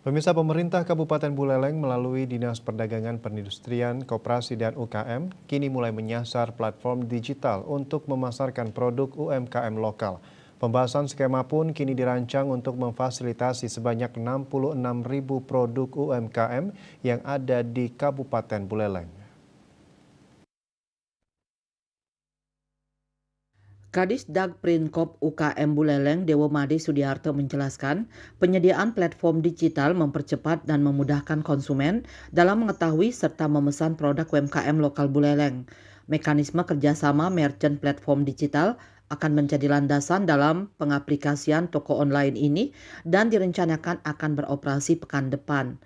Pemirsa, pemerintah Kabupaten Buleleng melalui Dinas Perdagangan Perindustrian, Koperasi dan UKM kini mulai menyasar platform digital untuk memasarkan produk UMKM lokal. Pembahasan skema pun kini dirancang untuk memfasilitasi sebanyak 66.000 produk UMKM yang ada di Kabupaten Buleleng. Kadisdag Prinkop UKM Buleleng Dewomadi Sudiarto menjelaskan, penyediaan platform digital mempercepat dan memudahkan konsumen dalam mengetahui serta memesan produk UMKM lokal Buleleng. Mekanisme kerjasama merchant platform digital akan menjadi landasan dalam pengaplikasian toko online ini dan direncanakan akan beroperasi pekan depan.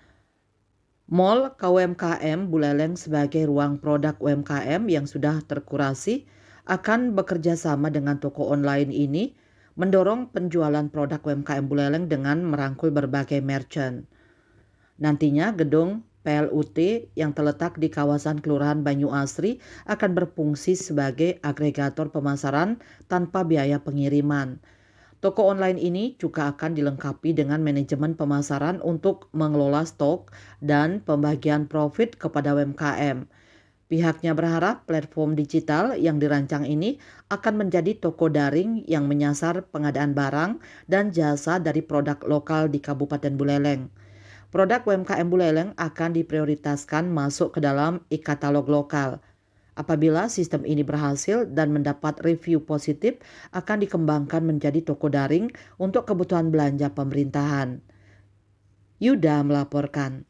Mall KUMKM Buleleng sebagai ruang produk UMKM yang sudah terkurasi akan bekerja sama dengan toko online ini mendorong penjualan produk UMKM Buleleng dengan merangkul berbagai merchant. Nantinya gedung PLUT yang terletak di kawasan Kelurahan Banyu Asri akan berfungsi sebagai agregator pemasaran tanpa biaya pengiriman. Toko online ini juga akan dilengkapi dengan manajemen pemasaran untuk mengelola stok dan pembagian profit kepada UMKM. Pihaknya berharap platform digital yang dirancang ini akan menjadi toko daring yang menyasar pengadaan barang dan jasa dari produk lokal di Kabupaten Buleleng. Produk UMKM Buleleng akan diprioritaskan masuk ke dalam e-katalog lokal. Apabila sistem ini berhasil dan mendapat review positif, akan dikembangkan menjadi toko daring untuk kebutuhan belanja pemerintahan. Yuda melaporkan.